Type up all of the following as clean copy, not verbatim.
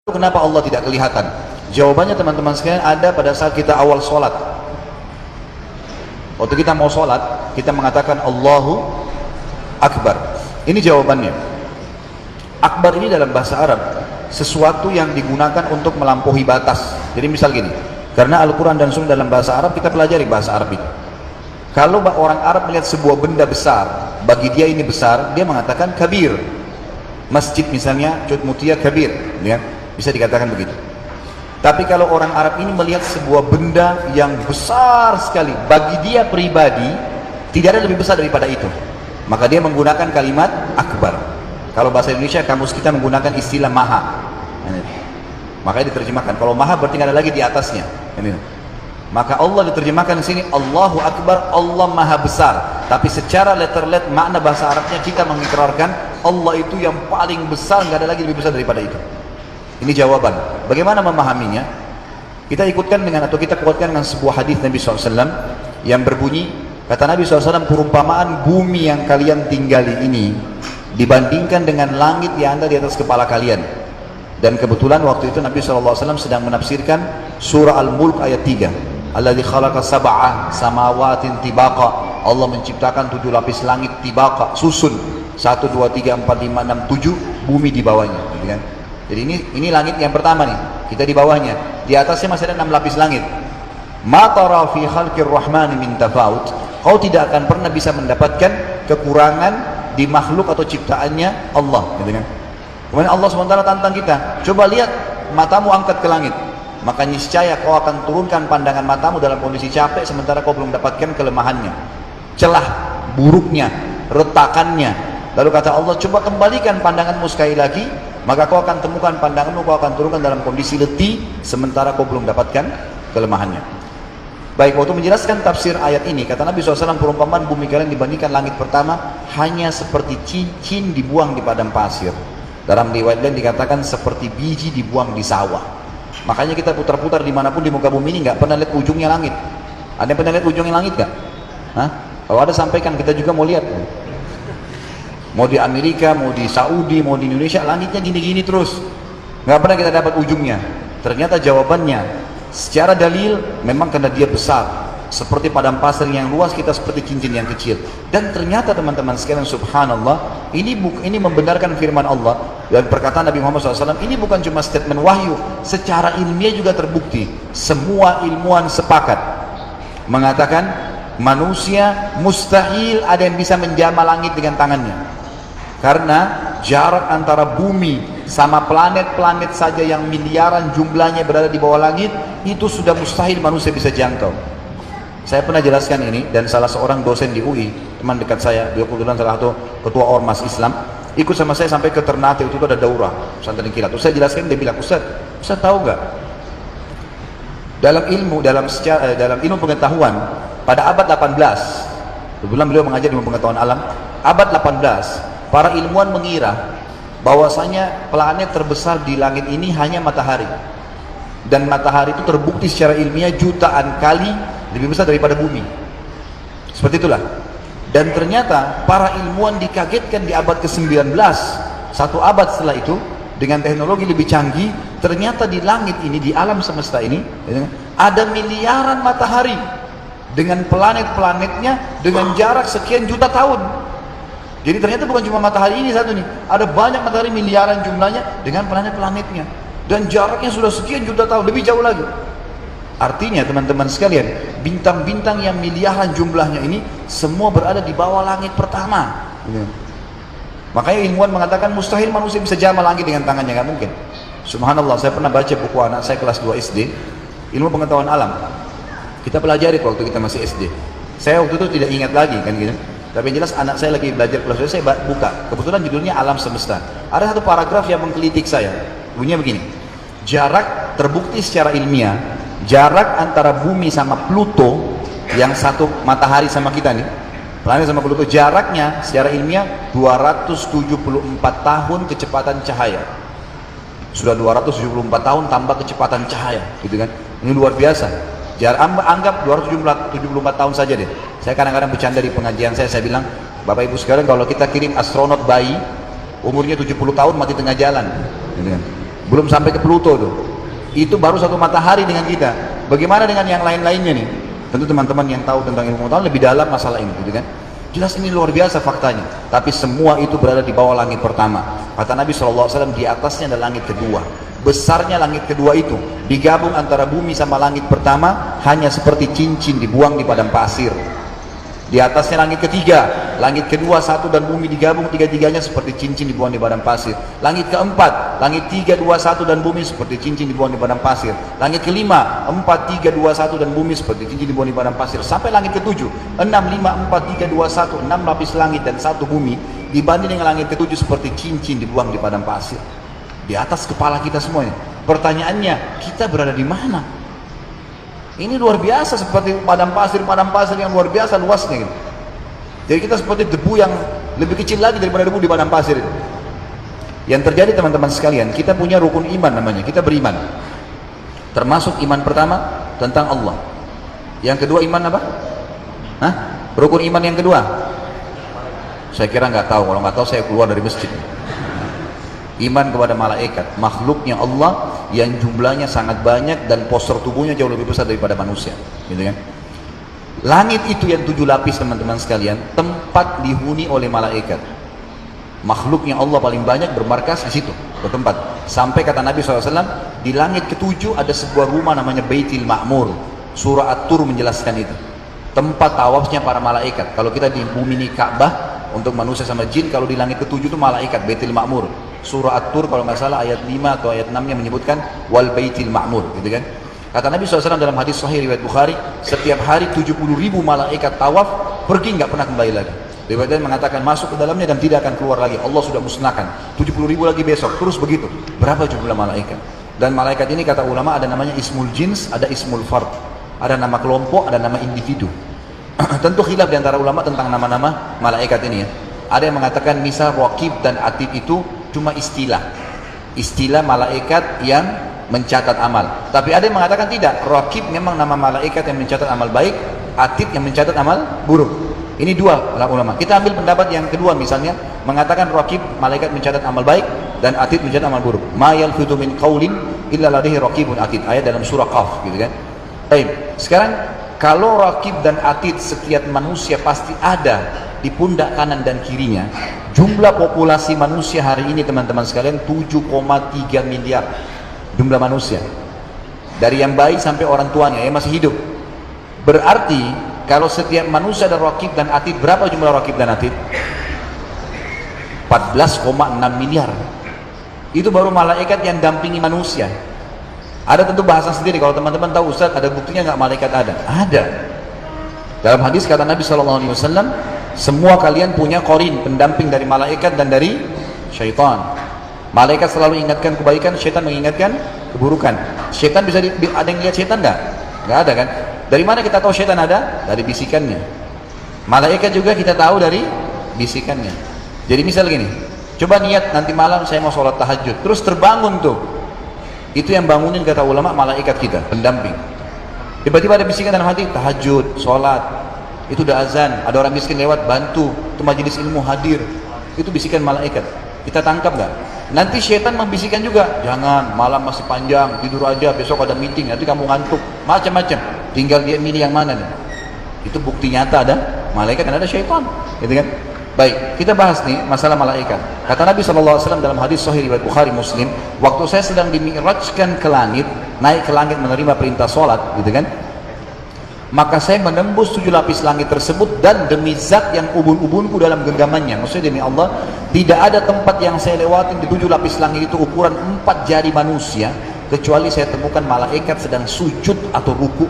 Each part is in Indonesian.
Kenapa Allah tidak kelihatan? Jawabannya teman-teman sekalian ada pada saat kita awal sholat. Waktu kita mau sholat, kita mengatakan Allahu Akbar. Ini jawabannya. Akbar ini dalam bahasa Arab sesuatu yang digunakan untuk melampaui batas. Jadi misal gini, karena Al-Quran dan Sunnah dalam bahasa Arab, kita pelajari bahasa Arab itu. Kalau orang Arab melihat sebuah benda besar, bagi dia ini besar, dia mengatakan kabir. Masjid misalnya, Cut Mutia kabir, ya, bisa dikatakan begitu. Tapi kalau orang Arab ini melihat sebuah benda yang besar sekali, bagi dia pribadi tidak ada lebih besar daripada itu, maka dia menggunakan kalimat akbar. Kalau bahasa Indonesia, kamus kita menggunakan istilah maha. Makanya diterjemahkan, kalau maha berarti ada lagi di atasnya. Maka Allah diterjemahkan di sini Allahu Akbar, Allah maha besar. Tapi secara letter-let makna bahasa Arabnya kita mengikrarkan Allah itu yang paling besar, nggak ada lagi lebih besar daripada itu. Ini jawaban. Bagaimana memahaminya? Kita ikutkan dengan atau kita kuatkan dengan sebuah hadis Nabi SAW yang berbunyi, kata Nabi SAW, perumpamaan bumi yang kalian tinggali ini dibandingkan dengan langit yang ada di atas kepala kalian. Dan kebetulan waktu itu Nabi SAW sedang menafsirkan surah Al-Mulk ayat 3. Alladzi khalaqa sab'a samawatin tibaqa. Allah menciptakan 7 lapis langit tibaqa, susun 1, 2, 3, 4, 5, 6, 7 bumi di bawahnya, gitu kan? Jadi ini langit yang pertama nih, kita di bawahnya, di atasnya masih ada 6 lapis langit. Ma tara fi khalqir rahmani min tafawut. Kau tidak akan pernah bisa mendapatkan kekurangan di makhluk atau ciptaannya Allah, gitu kan? Kemudian Allah SWT tantang kita, coba lihat matamu angkat ke langit, maka niscaya kau akan turunkan pandangan matamu dalam kondisi capek sementara kau belum mendapatkan kelemahannya, celah buruknya, retakannya. Lalu kata Allah, coba kembalikan pandanganmu sekali lagi, maka kau akan temukan pandanganmu, kau akan turunkan dalam kondisi letih sementara kau belum dapatkan kelemahannya. Baik, waktu menjelaskan tafsir ayat ini, kata Nabi SAW, perumpamaan bumi kalian dibandingkan langit pertama hanya seperti cincin dibuang di padang pasir. Dalam riwayat lain dikatakan seperti biji dibuang di sawah. Makanya kita putar-putar dimanapun di muka bumi ini nggak pernah lihat ujungnya langit. Ada yang pernah lihat ujungnya langit nggak? Hah? Kalau ada sampaikan, kita juga mau lihat. Mau di Amerika, mau di Saudi, mau di Indonesia, langitnya gini-gini terus. Nggak pernah kita dapat ujungnya. Ternyata jawabannya, secara dalil memang karena dia besar. Seperti padang pasir yang luas, kita seperti cincin yang kecil. Dan ternyata teman-teman sekalian, subhanallah, ini membenarkan firman Allah dan perkataan Nabi Muhammad SAW. Ini bukan cuma statement wahyu, secara ilmiah juga terbukti. Semua ilmuwan sepakat mengatakan manusia mustahil ada yang bisa menjamah langit dengan tangannya. Karena jarak antara bumi sama planet-planet saja yang miliaran jumlahnya berada di bawah langit, itu sudah mustahil manusia bisa jangkau. Saya pernah jelaskan ini, dan salah seorang dosen di UI, teman dekat saya, dia kebetulan salah satu ketua Ormas Islam, ikut sama saya sampai ke Ternate, itu ada daurah pesantren kilat. Terus saya jelaskan, dia bilang, Ustaz tahu nggak? Dalam ilmu pengetahuan pada abad 18, kebetulan beliau mengajar ilmu pengetahuan alam, abad 18, para ilmuwan mengira bahwasanya planet terbesar di langit ini hanya matahari. Dan matahari itu terbukti secara ilmiah jutaan kali lebih besar daripada bumi. Seperti itulah. Dan ternyata para ilmuwan dikagetkan di abad ke-19, satu abad setelah itu, dengan teknologi lebih canggih, ternyata di langit ini, di alam semesta ini, ada miliaran matahari dengan planet-planetnya dengan jarak sekian juta tahun. Jadi ternyata bukan cuma matahari ini satu nih, ada banyak matahari miliaran jumlahnya dengan planet-planetnya, dan jaraknya sudah sekian juta tahun, lebih jauh lagi. Artinya teman-teman sekalian, bintang-bintang yang miliaran jumlahnya ini semua berada di bawah langit pertama. Makanya ilmuwan mengatakan mustahil manusia bisa jamah langit dengan tangannya, nggak mungkin. Subhanallah, saya pernah baca buku anak saya kelas 2 SD, ilmu pengetahuan alam. Kita pelajari waktu kita masih SD. Saya waktu itu tidak ingat lagi kan gitu. Tapi yang jelas anak saya lagi belajar kelas 2, saya buka. Kebetulan judulnya Alam Semesta. Ada satu paragraf yang menggelitik saya. Bunyinya begini. Jarak terbukti secara ilmiah, jarak antara bumi sama Pluto, yang satu matahari sama kita nih, planet sama Pluto, jaraknya secara ilmiah 274 tahun kecepatan cahaya. Sudah 274 tahun tambah kecepatan cahaya, gitu kan? Ini luar biasa. Anggap 274 tahun saja deh. Saya kadang-kadang bercanda di pengajian saya bilang, Bapak Ibu sekalian, kalau kita kirim astronot bayi, umurnya 70 tahun mati tengah jalan, gitu kan? belum sampai ke Pluto tuh. Itu baru satu matahari dengan kita. Bagaimana dengan yang lain-lainnya nih? Tentu teman-teman yang tahu tentang ilmu pengetahuan lebih dalam masalah ini, gitu kan? Jelas ini luar biasa faktanya. Tapi semua itu berada di bawah langit pertama. Kata Nabi SAW, di atasnya ada langit kedua. Besarnya langit kedua itu digabung antara bumi sama langit pertama hanya seperti cincin dibuang di padang pasir. Di atasnya langit ketiga, langit kedua satu dan bumi digabung tiga-tiganya seperti cincin dibuang di padang pasir. Langit keempat, langit 3, 2, 1 dan bumi seperti cincin dibuang di padang pasir. Langit kelima, 4, 3, 2, 1 dan bumi seperti cincin dibuang di padang pasir. Sampai langit ketujuh, 6, 5, 4, 3, 2, 1, 6 lapis langit dan 1 bumi dibanding dengan langit ketujuh seperti cincin dibuang di padang pasir. Di atas kepala kita semuanya. Pertanyaannya, kita berada di mana? Ini luar biasa, seperti padang pasir yang luar biasa luasnya gitu. Jadi kita seperti debu yang lebih kecil lagi daripada debu di padang pasir itu. Yang terjadi teman-teman sekalian, kita punya rukun iman namanya, kita beriman. Termasuk iman pertama tentang Allah. Yang kedua iman apa? Hah? Rukun iman yang kedua? Saya kira nggak tahu, kalau nggak tahu saya keluar dari masjid. Iman kepada malaikat, makhluknya Allah yang jumlahnya sangat banyak dan postur tubuhnya jauh lebih besar daripada manusia, gitu kan? Langit itu yang 7 lapis teman-teman sekalian, tempat dihuni oleh malaikat. Makhluknya Allah paling banyak bermarkas di situ, bertempat. Sampai kata Nabi SAW, di langit ketujuh ada sebuah rumah namanya Baitul Ma'mur. Surah At-Tur menjelaskan itu. Tempat tawafnya para malaikat. Kalau kita di bumi ini Ka'bah untuk manusia sama jin, kalau di langit ketujuh itu malaikat, Baitul Ma'mur. Surah At-Tur kalau nggak salah ayat 5 atau ayat 6 nya menyebutkan wal baitil ma'mur, gitu kan? Kata Nabi SAW dalam hadis sahih riwayat Bukhari, setiap hari 70.000 malaikat tawaf, pergi nggak pernah kembali lagi. Riwayat mengatakan masuk ke dalamnya dan tidak akan keluar lagi. Allah sudah musnahkan. 70.000 lagi besok, terus begitu. Berapa jumlah malaikat? Dan malaikat ini kata ulama ada namanya ismul jins, ada ismul fard. Ada nama kelompok, ada nama individu. Tentu khilaf di antara ulama tentang nama-nama malaikat ini ya. Ada yang mengatakan misal Raqib dan Atid itu cuma istilah malaikat yang mencatat amal. Tapi ada yang mengatakan tidak, Raqib memang nama malaikat yang mencatat amal baik, Atid yang mencatat amal buruk. Ini dua ulama. Kita ambil pendapat yang kedua, misalnya mengatakan Raqib malaikat mencatat amal baik dan Atid mencatat amal buruk. Ma yalfidu min qaulin illa ladaihi raqibun atid, ayat dalam surah Qaf, gitu kan? Baik, sekarang kalau Raqib dan Atid setiap manusia pasti ada di pundak kanan dan kirinya. Jumlah populasi manusia hari ini teman-teman sekalian 7,3 miliar jumlah manusia, dari yang bayi sampai orang tuanya yang masih hidup. Berarti kalau setiap manusia ada Raqib dan Atid, berapa jumlah Raqib dan Atid? 14,6 miliar. Itu baru malaikat yang dampingi manusia. Ada tentu bahasan sendiri. Kalau teman-teman tahu Ustaz ada buktinya nggak malaikat ada? Ada. Dalam hadis kata Nabi SAW, semua kalian punya qarin, pendamping dari malaikat dan dari syaitan. Malaikat selalu ingatkan kebaikan, syaitan mengingatkan keburukan. Syaitan bisa ada yang lihat syaitan enggak? Enggak ada kan? Dari mana kita tahu syaitan ada? Dari bisikannya. Malaikat juga kita tahu dari bisikannya. Jadi misal gini, coba niat nanti malam saya mau sholat tahajud, terus terbangun tuh. Itu yang bangunin kata ulama malaikat kita, pendamping. Tiba-tiba ada bisikan dalam hati, tahajud, sholat. Itu udah azan, ada orang miskin lewat, bantu, itu majelis ilmu hadir, itu bisikan malaikat. Kita tangkap nggak? Nanti syaitan membisikkan juga, jangan, malam masih panjang, tidur aja, besok ada meeting, nanti kamu ngantuk, macam-macam. Tinggal dia milih yang mana nih. Itu bukti nyata ada malaikat dan ada syaitan, gitu kan? Baik, kita bahas nih masalah malaikat. Kata Nabi SAW dalam hadis sahih riwayat Bukhari Muslim, waktu saya sedang dimi'rajkan ke langit, naik ke langit menerima perintah sholat, gitu kan? Maka saya menembus 7 lapis langit tersebut, dan demi zat yang ubun-ubunku dalam genggamannya, maksudnya demi Allah, tidak ada tempat yang saya lewatin di 7 lapis langit itu ukuran 4 jari manusia, kecuali saya temukan malaikat sedang sujud atau ruku.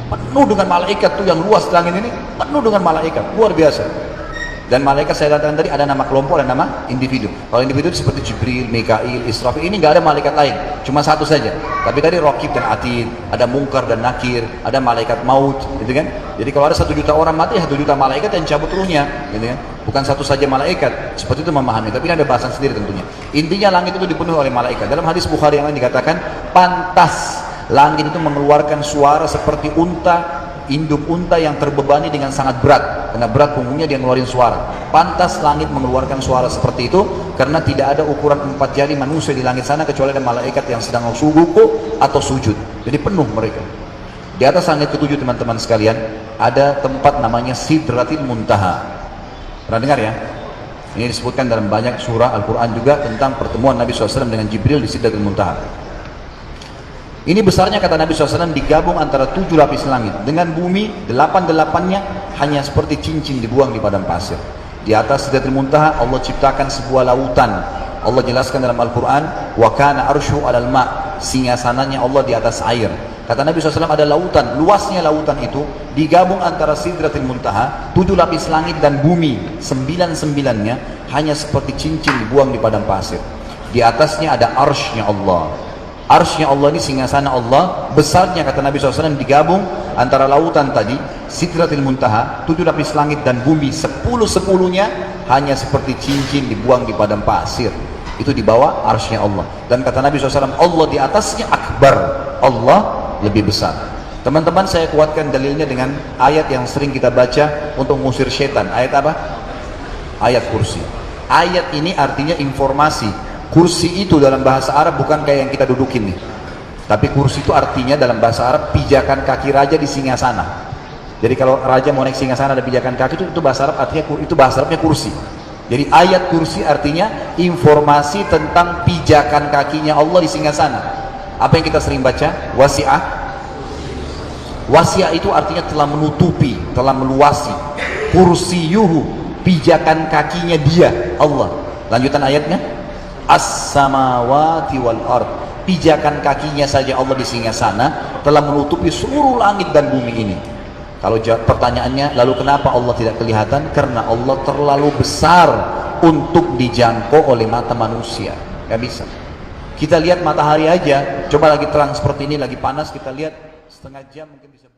Penuh dengan malaikat tuh yang luas langit ini, penuh dengan malaikat, luar biasa. Dan malaikat saya katakan tadi ada nama kelompok dan nama individu. Kalau individu seperti Jibril, Mikail, Israfil, ini nggak ada malaikat lain, cuma satu saja. Tapi tadi Raqib dan Atid, ada Munkar dan Nakir, ada malaikat maut, gitu kan? Jadi kalau ada 1 juta orang mati, 1 juta malaikat yang cabut ruhnya, gitu kan? Bukan satu saja malaikat, seperti itu memahami. Tapi ini ada bahasan sendiri tentunya. Intinya langit itu dipenuhi oleh malaikat. Dalam hadis Bukhari yang lain dikatakan, pantas langit itu mengeluarkan suara seperti unta induk unta yang terbebani dengan sangat berat, karena berat punggungnya dia ngeluarin suara. Pantas langit mengeluarkan suara seperti itu, karena tidak ada ukuran 4 jari manusia di langit sana kecuali ada malaikat yang sedang ruku atau sujud. Jadi penuh mereka. Di atas langit ketujuh teman-teman sekalian, ada tempat namanya Sidratil Muntaha. Pernah dengar ya? Ini disebutkan dalam banyak surah Al-Quran juga tentang pertemuan Nabi SAW dengan Jibril di Sidratil Muntaha. Ini besarnya kata Nabi SAW digabung antara 7 lapis langit dengan bumi, 8-8-nya hanya seperti cincin dibuang di padang pasir. Di atas Sidratil Muntaha Allah ciptakan sebuah lautan. Allah jelaskan dalam Al-Quran, wa kana arsyu 'alal ma', singgasananya Allah di atas air. Kata Nabi SAW ada lautan, luasnya lautan itu digabung antara Sidratil Muntaha, 7 lapis langit dan bumi, 9-9-nya hanya seperti cincin dibuang di padang pasir. Di atasnya ada arsy-nya Allah. Arsy-nya Allah ini singgasana Allah, besarnya kata Nabi SAW digabung antara lautan tadi, Sidratil Muntaha, 7 lapis langit dan bumi, 10-10-nya hanya seperti cincin dibuang di padang pasir. Itu di bawah arsy-nya Allah. Dan kata Nabi SAW, Allah di atasnya akbar, Allah lebih besar. Teman-teman, saya kuatkan dalilnya dengan ayat yang sering kita baca untuk mengusir setan. Ayat apa? Ayat kursi. Ayat ini artinya informasi. Kursi itu dalam bahasa Arab bukan kayak yang kita dudukin nih, tapi kursi itu artinya dalam bahasa Arab pijakan kaki raja di singgasana. Jadi kalau raja mau naik singgasana ada pijakan kaki, itu bahasa Arab artinya, itu bahasa Arabnya kursi. Jadi ayat kursi artinya informasi tentang pijakan kakinya Allah di singgasana. Apa yang kita sering baca? Wasi'ah. Wasi'ah itu artinya telah menutupi, telah meluasi. Kursiyuhu, pijakan kakinya dia, Allah. Lanjutan ayatnya, as-samawati wal ard, pijakan kakinya saja Allah di singgasana telah menutupi seluruh langit dan bumi ini. Kalau pertanyaannya, lalu kenapa Allah tidak kelihatan? Karena Allah terlalu besar untuk dijangkau oleh mata manusia. Gak bisa. Kita lihat matahari aja, coba lagi terang seperti ini, lagi panas, kita lihat setengah jam mungkin bisa